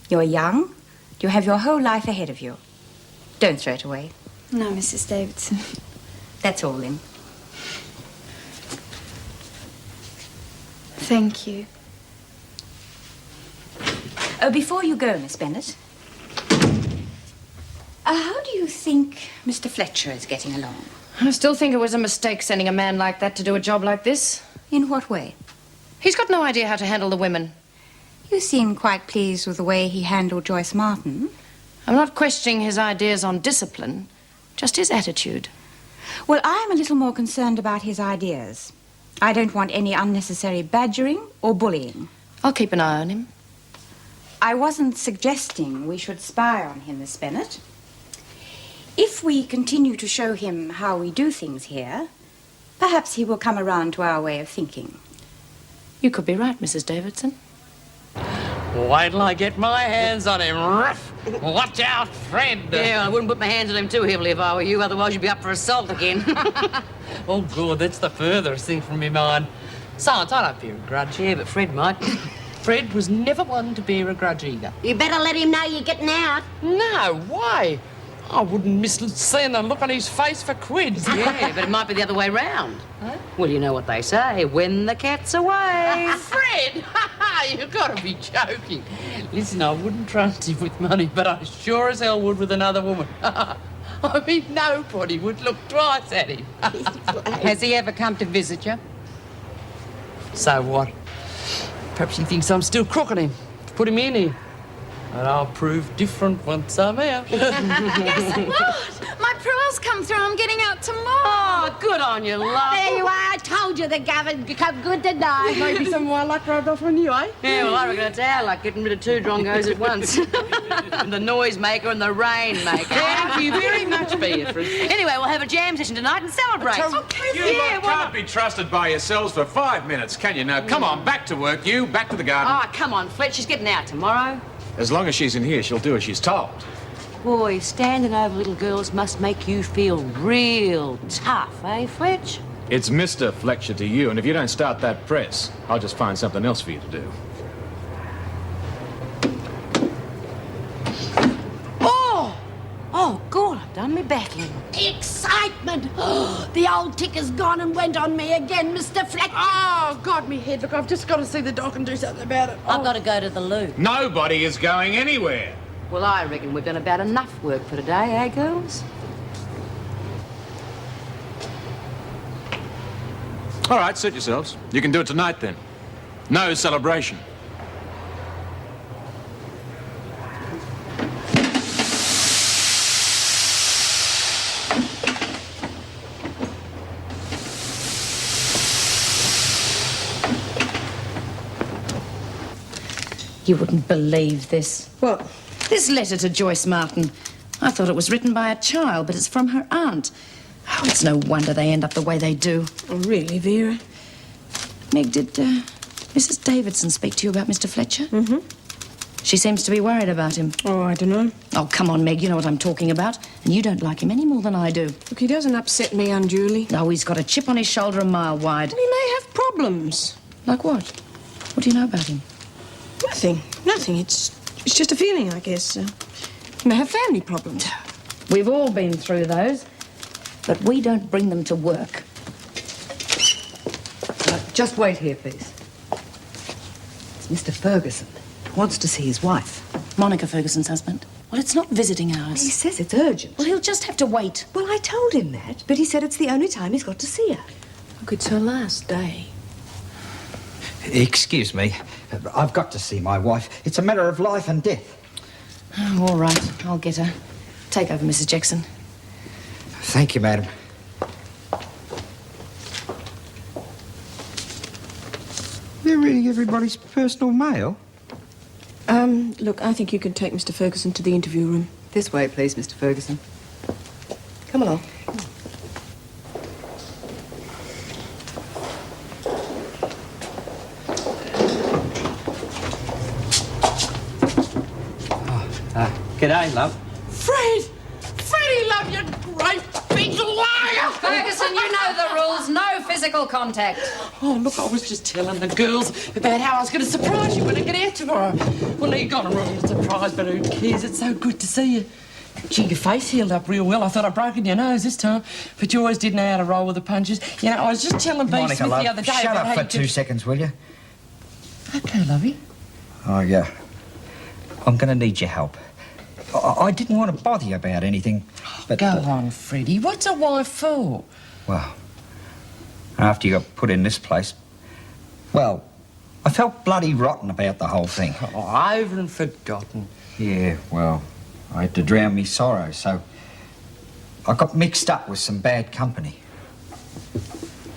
You're young. You have your whole life ahead of you. Don't throw it away. No, Mrs. Davidson. That's all, then. Thank you. Oh, before you go, Miss Bennet, how do you think Mr. Fletcher is getting along? I still think it was a mistake sending a man like that to do a job like this. In what way? He's got no idea how to handle the women. You seem quite pleased with the way he handled Joyce Martin. I'm not questioning his ideas on discipline, just his attitude. Well, I'm a little more concerned about his ideas. I don't want any unnecessary badgering or bullying. I'll keep an eye on him. I wasn't suggesting we should spy on him, Miss Bennet. If we continue to show him how we do things here, perhaps he will come around to our way of thinking. You could be right, Mrs. Davidson. Wait till I get my hands on him, Ruff. Watch out, Fred. Yeah, I wouldn't put my hands on him too heavily if I were you, otherwise you'd be up for assault again. Oh, good, that's the furthest thing from me mind. Silence, I don't bear a grudge. Yeah, but Fred might. Fred was never one to bear a grudge either. You better let him know you're getting out. No way. I wouldn't miss seeing the look on his face for quids. Yeah, but it might be the other way round. Huh? Well, you know what they say, when the cat's away. Fred! You've got to be joking. Listen, I wouldn't trust him with money, but I sure as hell would with another woman. I mean, nobody would look twice at him. Has he ever come to visit you? So what? Perhaps he thinks I'm still crooking him to put him in here. And I'll prove different once I'm out. Yes, what? My pearls come through. I'm getting out tomorrow. Oh, good on you, love. There you are. I told you the governor come good to know. Maybe some more luck rubbed off on you, eh? Yeah, well, I reckon it's our luck getting rid of two drongos at once. The noisemaker and the rainmaker. Thank you very much, Beatrice. Anyway, we'll have a jam session tonight and celebrate. You lot can't be trusted by yourselves for 5 minutes, can you? Now, come on, back to work, you. Back to the garden. Oh, come on, Fletch. She's getting out tomorrow. As long as she's in here, she'll do as she's told. Boy, standing over little girls must make you feel real tough, eh, Fletch? It's Mr. Fletcher to you, and if you don't start that press, I'll just find something else for you to do. Oh, God, I've done me battling. Excitement. The old ticker's gone and went on me again, Mr. Fletcher. Oh, God, me head. Look, I've just got to see the doc and do something about it. I've got to go to the loo. Nobody is going anywhere. Well, I reckon we've done about enough work for today, eh, girls? All right, suit yourselves. You can do it tonight, then. No celebration. You wouldn't believe this. What? This letter to Joyce Martin. I thought it was written by a child, but it's from her aunt. Oh, it's no wonder they end up the way they do. Oh, really, Vera? Meg, did Mrs. Davidson speak to you about Mr. Fletcher? Mm-hmm. She seems to be worried about him. Oh, I don't know. Oh, come on, Meg, you know what I'm talking about. And you don't like him any more than I do. Look, he doesn't upset me unduly. Oh, he's got a chip on his shoulder a mile wide. He may have problems. Like what? What do you know about him? Nothing. It's just a feeling, I guess. He may have family problems. We've all been through those, but we don't bring them to work. Just wait here, please. It's Mr. Ferguson. Wants to see his wife. Monica Ferguson's husband. Well, it's not visiting hours. He says it's urgent. Well, he'll just have to wait. Well, I told him that, but he said it's the only time he's got to see her. Look, it's her last day. Excuse me. I've got to see my wife. It's a matter of life and death. Oh, all right. I'll get her. Take over, Mrs. Jackson. Thank you, madam. They're reading everybody's personal mail. Look, I think you could take Mr. Ferguson to the interview room. This way, please, Mr. Ferguson. Come along. G'day, love. Fred! Freddie, love, you great big liar! Ferguson, you know the rules. No physical contact. Oh, look, I was just telling the girls about how I was going to surprise you when I get out tomorrow. Well, now you've got a real surprise, but who cares? It's so good to see you. Gee, your face healed up real well. I thought I'd broken your nose this time, but you always did know how to roll with the punches. You know, I was just telling B. Monica, Smith love, the other day shut about up how for 2 seconds, will you? Okay, lovey. Oh, yeah. I'm going to need your help. I didn't want to bother you about anything, but... Go on, Freddie. What's a wife for? Well, after you got put in this place, well, I felt bloody rotten about the whole thing. Oh, over and forgotten. Yeah, well, I had to drown me sorrow, so I got mixed up with some bad company.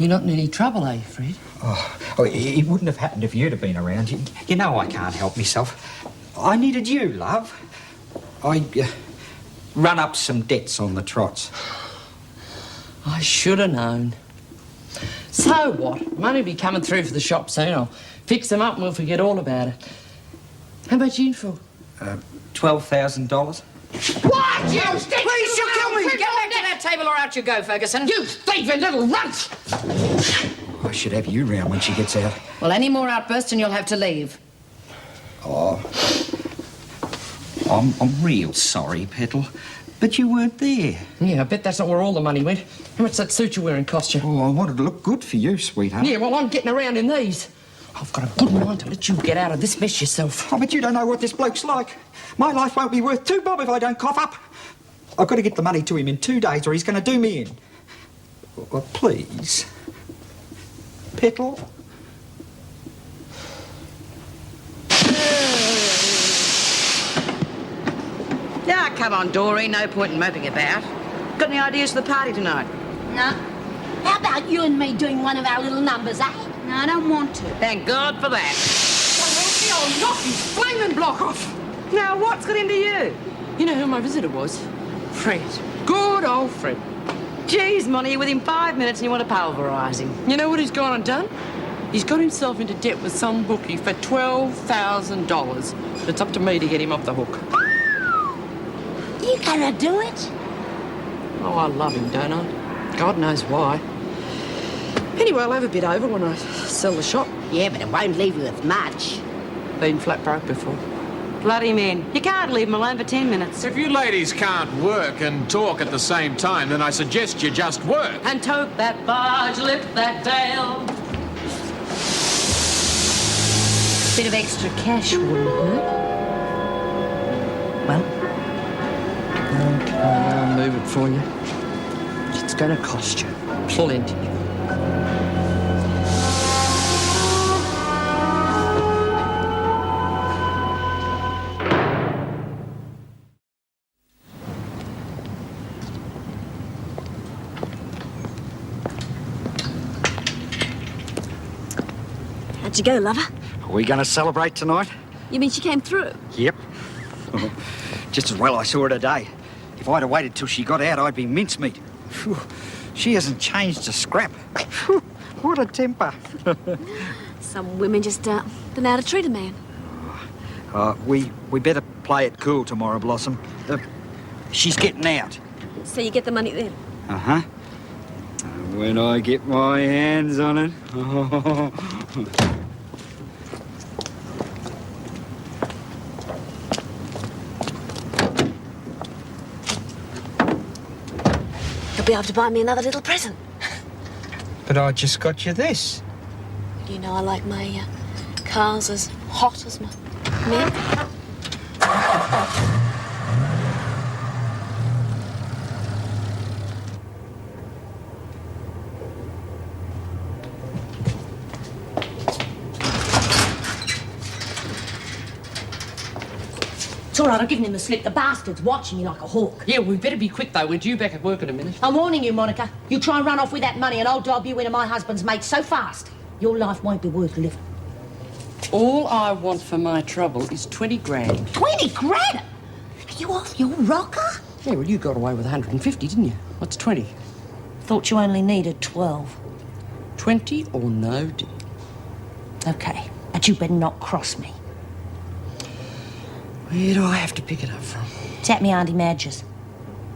You're not in any trouble, are you, Fred? Oh, it wouldn't have happened if you'd have been around. You know I can't help myself. I needed you, love. I run up some debts on the trots. I should have known. So what? Money will be coming through for the shop soon. I'll fix them up and we'll forget all about it. How much you in for? $12,000. What? You stick! Please, you'll kill me! Get back to that table or out you go, Ferguson. You thieving little runt! I should have you round when she gets out. Well, any more outbursts and you'll have to leave. Oh, I'm real sorry, Petal, but you weren't there. Yeah, I bet that's not where all the money went. How much that suit you're wearing cost you? Oh, I wanted to look good for you, sweetheart. Yeah, well, I'm getting around in these. I've got a good mind to let you get out of this mess yourself. Oh, but you don't know what this bloke's like. My life won't be worth 2 bob if I don't cough up. I've got to get the money to him in 2 days or he's going to do me in. Oh, please. Petal? Now, come on, Doreen. No point in moping about. Got any ideas for the party tonight? No. How about you and me doing one of our little numbers, eh? No, I don't want to. Thank God for that. I'll knock his flaming block off. Now, what's got into you? You know who my visitor was? Fred. Good old Fred. Geez, Monty, you're within 5 minutes and you want to pulverise him. You know what he's gone and done? He's got himself into debt with some bookie for $12,000. It's up to me to get him off the hook. You gonna do it? Oh, I love him, don't I? God knows why. Anyway, I'll have a bit over when I sell the shop. Yeah, but it won't leave you with much. Been flat broke before. Bloody men. You can't leave him alone for 10 minutes. If you ladies can't work and talk at the same time, then I suggest you just work. And tote that barge, lift that tail. Bit of extra cash wouldn't hurt. Well, okay, I'll move it for you. It's going to cost you plenty. How'd you go, lover? Are we going to celebrate tonight? You mean she came through? Yep. Just as well I saw her today. If I'd have waited till she got out, I'd be mincemeat. Phew. She hasn't changed a scrap. Phew. What a temper. Some women just don't know how to treat a man. We better play it cool tomorrow, Blossom. She's getting out. So you get the money then? Uh-huh. When I get my hands on it. You'll be able to buy me another little present. But I just got you this. You know I like my cars as hot as my men. It's all right, I've given him the slip. The bastard's watching you like a hawk. Yeah, we better be quick, though. We're due back at work in a minute. I'm warning you, Monica. You try and run off with that money and I'll dob you into my husband's mate so fast, your life won't be worth living. All I want for my trouble is 20 grand. 20 grand? Are you off your rocker? Yeah, well, you got away with 150, didn't you? What's 20? Thought you only needed 12. 20 or no deal. Okay, but you better not cross me. Where do I have to pick it up from? It's at me Auntie Madge's.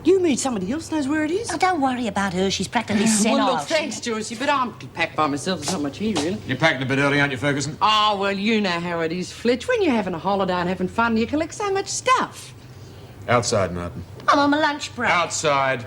You mean somebody else knows where it is? Oh, don't worry about her. She's practically senile. Well, look, thanks, Joycey, but I'm packed by myself. There's not much here, really. You're packing a bit early, aren't you, Ferguson? Oh, well, you know how it is, Fletch. When you're having a holiday and having fun, you collect so much stuff. Outside, Martin. I'm on my lunch break. Outside.